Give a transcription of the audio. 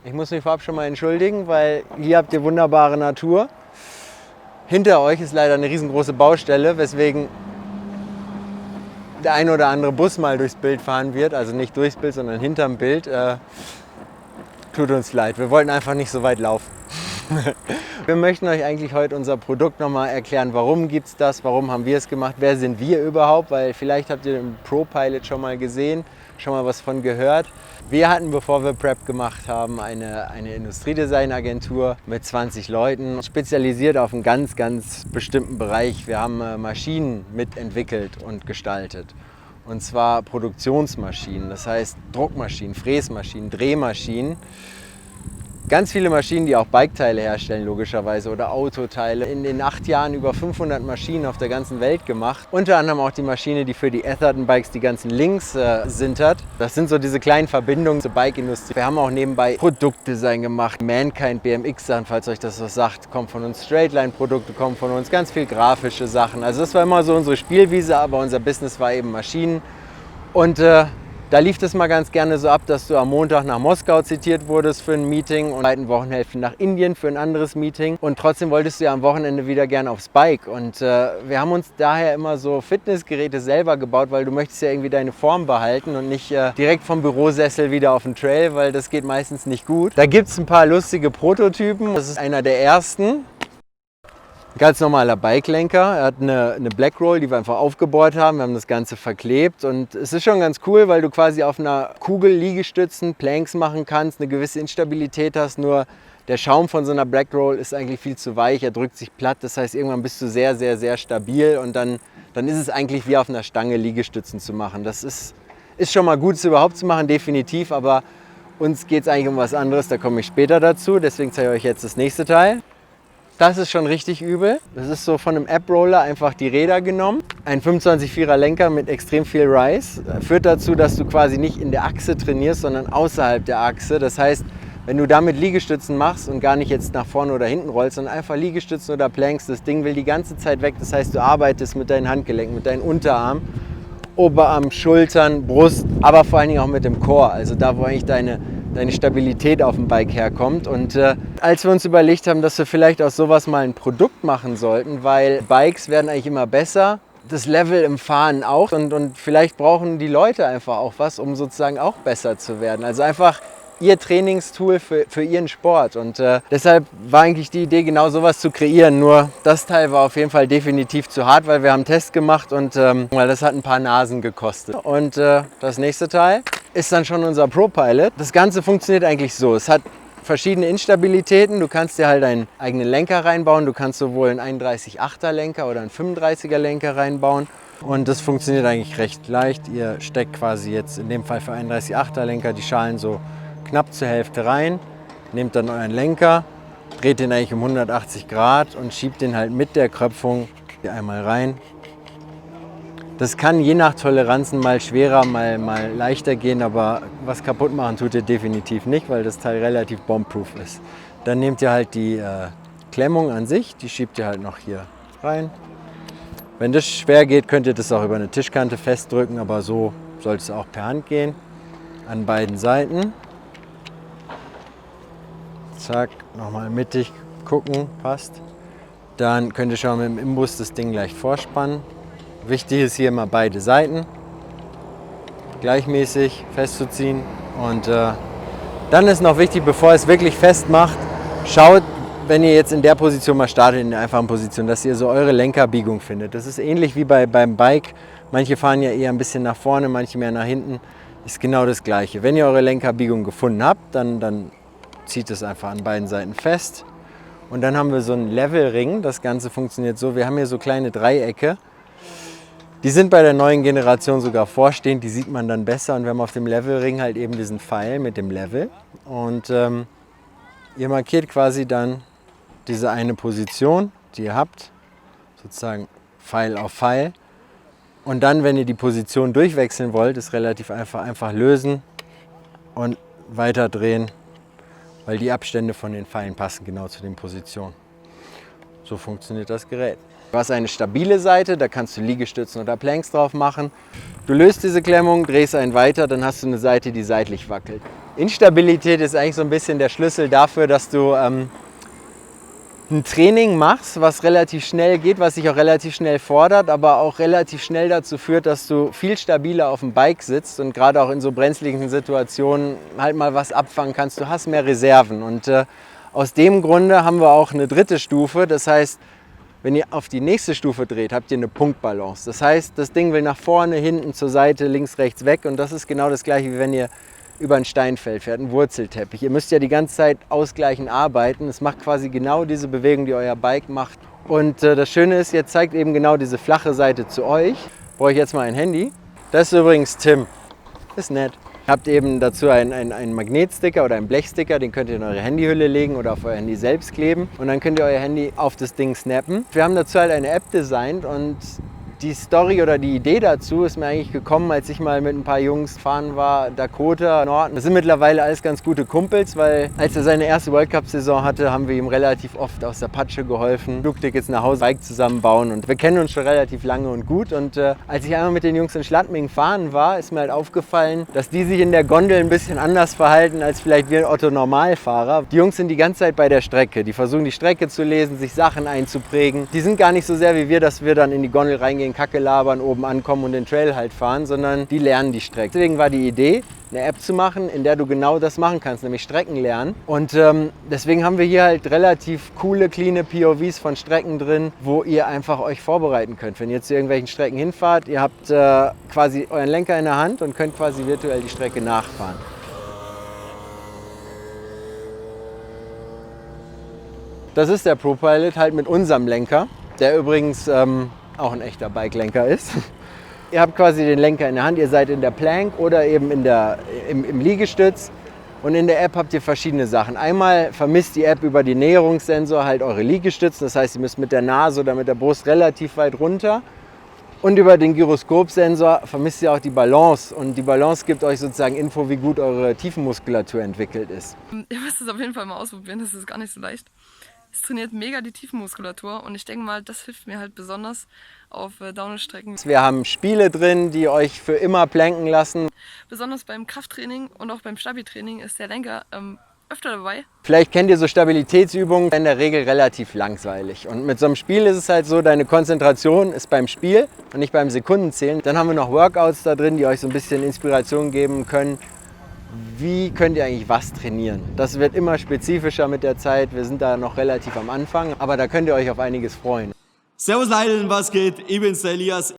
Ich muss mich vorab schon mal entschuldigen, weil hier habt ihr wunderbare Natur. Hinter euch ist leider eine riesengroße Baustelle, weswegen der ein oder andere Bus mal durchs Bild fahren wird. Also nicht durchs Bild, sondern hinterm Bild. Tut uns leid, wir wollten einfach nicht so weit laufen. Wir möchten euch eigentlich heute unser Produkt nochmal erklären, warum gibt es das, warum haben wir es gemacht, wer sind wir überhaupt, weil vielleicht habt ihr den ProPilot schon mal gesehen, schon mal was von gehört. Wir hatten, bevor wir Prep gemacht haben, eine Industriedesignagentur mit 20 Leuten, spezialisiert auf einen ganz, ganz bestimmten Bereich. Wir haben Maschinen mitentwickelt und gestaltet. Und zwar Produktionsmaschinen, das heißt Druckmaschinen, Fräsmaschinen, Drehmaschinen. Ganz viele Maschinen, die auch Biketeile herstellen, logischerweise, oder Autoteile. In den 8 Jahren über 500 Maschinen auf der ganzen Welt gemacht. Unter anderem auch die Maschine, die für die Atherton Bikes die ganzen Links sintert. Das sind so diese kleinen Verbindungen zur Bike-Industrie. Wir haben auch nebenbei Produktdesign gemacht. Mankind, BMX-Sachen, falls euch das was sagt, kommt von uns. Straightline-Produkte kommen von uns. Ganz viel grafische Sachen. Also das war immer so unsere Spielwiese, aber unser Business war eben Maschinen. Und da lief das mal ganz gerne so ab, dass du am Montag nach Moskau zitiert wurdest für ein Meeting und in der zweiten Wochenhälfte nach Indien für ein anderes Meeting. Und trotzdem wolltest du ja am Wochenende wieder gerne aufs Bike. Und wir haben uns daher immer so Fitnessgeräte selber gebaut, weil du möchtest ja irgendwie deine Form behalten und nicht direkt vom Bürosessel wieder auf den Trail, weil das geht meistens nicht gut. Da gibt es ein paar lustige Prototypen. Das ist einer der ersten. Ganz normaler Bikelenker. Er hat eine Black Roll, die wir einfach aufgebohrt haben. Wir haben das Ganze verklebt und es ist schon ganz cool, weil du quasi auf einer Kugel Liegestützen, Planks machen kannst, eine gewisse Instabilität hast. Nur der Schaum von so einer Black Roll ist eigentlich viel zu weich, er drückt sich platt. Das heißt, irgendwann bist du sehr, sehr, sehr stabil und dann ist es eigentlich wie auf einer Stange Liegestützen zu machen. Das ist schon mal gut, es überhaupt zu machen, definitiv, aber uns geht es eigentlich um was anderes, da komme ich später dazu. Deswegen zeige ich euch jetzt das nächste Teil. Das ist schon richtig übel. Das ist so von einem App-Roller einfach die Räder genommen. Ein 25-4er Lenker mit extrem viel Rise. Führt dazu, dass du quasi nicht in der Achse trainierst, sondern außerhalb der Achse. Das heißt, wenn du damit Liegestützen machst und gar nicht jetzt nach vorne oder hinten rollst, sondern einfach Liegestützen oder Planks, das Ding will die ganze Zeit weg. Das heißt, du arbeitest mit deinen Handgelenken, mit deinen Unterarmen, Oberarm, Schultern, Brust, aber vor allen Dingen auch mit dem Core. Also da, wo eigentlich deine Stabilität auf dem Bike herkommt. Und als wir uns überlegt haben, dass wir vielleicht aus sowas mal ein Produkt machen sollten, weil Bikes werden eigentlich immer besser, das Level im Fahren auch und vielleicht brauchen die Leute einfach auch was, um sozusagen auch besser zu werden. Also einfach ihr Trainingstool für ihren Sport und deshalb war eigentlich die Idee, genau sowas zu kreieren. Nur das Teil war auf jeden Fall definitiv zu hart, weil wir haben einen Test gemacht und weil das hat ein paar Nasen gekostet. Und das nächste Teil ist dann schon unser ProPilot. Das Ganze funktioniert eigentlich so. Es hat verschiedene Instabilitäten. Du kannst dir halt einen eigenen Lenker reinbauen. Du kannst sowohl einen 31,8er Lenker oder einen 35er Lenker reinbauen. Und das funktioniert eigentlich recht leicht. Ihr steckt quasi jetzt in dem Fall für 31,8er Lenker die Schalen so knapp zur Hälfte rein. Nehmt dann euren Lenker, dreht den eigentlich um 180 Grad und schiebt den halt mit der Kröpfung hier einmal rein. Das kann je nach Toleranzen mal schwerer, mal leichter gehen, aber was kaputt machen tut ihr definitiv nicht, weil das Teil relativ bombproof ist. Dann nehmt ihr halt die Klemmung an sich, die schiebt ihr halt noch hier rein. Wenn das schwer geht, könnt ihr das auch über eine Tischkante festdrücken, aber so sollte es auch per Hand gehen. An beiden Seiten. Zack, nochmal mittig gucken, passt. Dann könnt ihr schon mit dem Imbus das Ding gleich vorspannen. Wichtig ist hier immer beide Seiten gleichmäßig festzuziehen und dann ist noch wichtig, bevor ihr es wirklich festmacht, schaut, wenn ihr jetzt in der Position mal startet, in der einfachen Position, dass ihr so eure Lenkerbiegung findet. Das ist ähnlich wie beim Bike. Manche fahren ja eher ein bisschen nach vorne, manche mehr nach hinten. Ist genau das Gleiche. Wenn ihr eure Lenkerbiegung gefunden habt, dann zieht es einfach an beiden Seiten fest. Und dann haben wir so einen Levelring. Das Ganze funktioniert so, wir haben hier so kleine Dreiecke. Die sind bei der neuen Generation sogar vorstehend, die sieht man dann besser. Und wir haben auf dem Levelring halt eben diesen Pfeil mit dem Level. Und ihr markiert quasi dann diese eine Position, die ihr habt, sozusagen Pfeil auf Pfeil. Und dann, wenn ihr die Position durchwechseln wollt, ist relativ einfach lösen und weiter drehen, weil die Abstände von den Pfeilen passen genau zu den Positionen. So funktioniert das Gerät. Du hast eine stabile Seite, da kannst du Liegestützen oder Planks drauf machen. Du löst diese Klemmung, drehst einen weiter, dann hast du eine Seite, die seitlich wackelt. Instabilität ist eigentlich so ein bisschen der Schlüssel dafür, dass du ein Training machst, was relativ schnell geht, was dich auch relativ schnell fordert, aber auch relativ schnell dazu führt, dass du viel stabiler auf dem Bike sitzt und gerade auch in so brenzligen Situationen halt mal was abfangen kannst. Du hast mehr Reserven und aus dem Grunde haben wir auch eine dritte Stufe. Das heißt, wenn ihr auf die nächste Stufe dreht, habt ihr eine Punktbalance. Das heißt, das Ding will nach vorne, hinten, zur Seite, links, rechts weg und das ist genau das gleiche, wie wenn ihr über ein Steinfeld fährt, ein Wurzelteppich. Ihr müsst ja die ganze Zeit ausgleichend arbeiten. Es macht quasi genau diese Bewegung, die euer Bike macht. Und das Schöne ist, jetzt zeigt eben genau diese flache Seite zu euch. Brauche ich jetzt mal ein Handy. Das ist übrigens Tim. Ist nett. Ihr habt eben dazu einen Magnetsticker oder einen Blechsticker, den könnt ihr in eure Handyhülle legen oder auf euer Handy selbst kleben. Und dann könnt ihr euer Handy auf das Ding snappen. Wir haben dazu halt eine App designt und die Story oder die Idee dazu ist mir eigentlich gekommen, als ich mal mit ein paar Jungs fahren war, Dakota, Norton. Das sind mittlerweile alles ganz gute Kumpels, weil als er seine erste World Cup Saison hatte, haben wir ihm relativ oft aus der Patsche geholfen, Flugtickets nach Hause, Bike zusammenbauen und wir kennen uns schon relativ lange und gut. Und als ich einmal mit den Jungs in Schladming fahren war, ist mir halt aufgefallen, dass die sich in der Gondel ein bisschen anders verhalten als vielleicht wir Otto-Normalfahrer. Die Jungs sind die ganze Zeit bei der Strecke, die versuchen die Strecke zu lesen, sich Sachen einzuprägen. Die sind gar nicht so sehr wie wir, dass wir dann in die Gondel reingehen, Kacke labern, oben ankommen und den Trail halt fahren, sondern die lernen die Strecke. Deswegen war die Idee, eine App zu machen, in der du genau das machen kannst, nämlich Strecken lernen. Und deswegen haben wir hier halt relativ coole, cleane POVs von Strecken drin, wo ihr einfach euch vorbereiten könnt. Wenn ihr zu irgendwelchen Strecken hinfahrt, ihr habt quasi euren Lenker in der Hand und könnt quasi virtuell die Strecke nachfahren. Das ist der ProPilot halt mit unserem Lenker, der übrigens auch ein echter Bikelenker ist. Ihr habt quasi den Lenker in der Hand, ihr seid in der Plank oder eben im Liegestütz und in der App habt ihr verschiedene Sachen. Einmal vermisst die App über den Näherungssensor halt eure Liegestützen, das heißt, ihr müsst mit der Nase oder mit der Brust relativ weit runter. Und über den Gyroskopsensor vermisst ihr auch die Balance und die Balance gibt euch sozusagen Info, wie gut eure Tiefenmuskulatur entwickelt ist. Ihr müsst es auf jeden Fall mal ausprobieren, das ist gar nicht so leicht. Es trainiert mega die Tiefenmuskulatur und ich denke mal, das hilft mir halt besonders auf Downhill-Strecken. Wir haben Spiele drin, die euch für immer planken lassen. Besonders beim Krafttraining und auch beim Stabi-Training ist der Lenker öfter dabei. Vielleicht kennt ihr so Stabilitätsübungen, in der Regel relativ langweilig. Und mit so einem Spiel ist es halt so, deine Konzentration ist beim Spiel und nicht beim Sekundenzählen. Dann haben wir noch Workouts da drin, die euch so ein bisschen Inspiration geben können. Wie könnt ihr eigentlich was trainieren? Das wird immer spezifischer mit der Zeit. Wir sind da noch relativ am Anfang, aber da könnt ihr euch auf einiges freuen. Servus Leute, was geht? Ich bin's der Elias.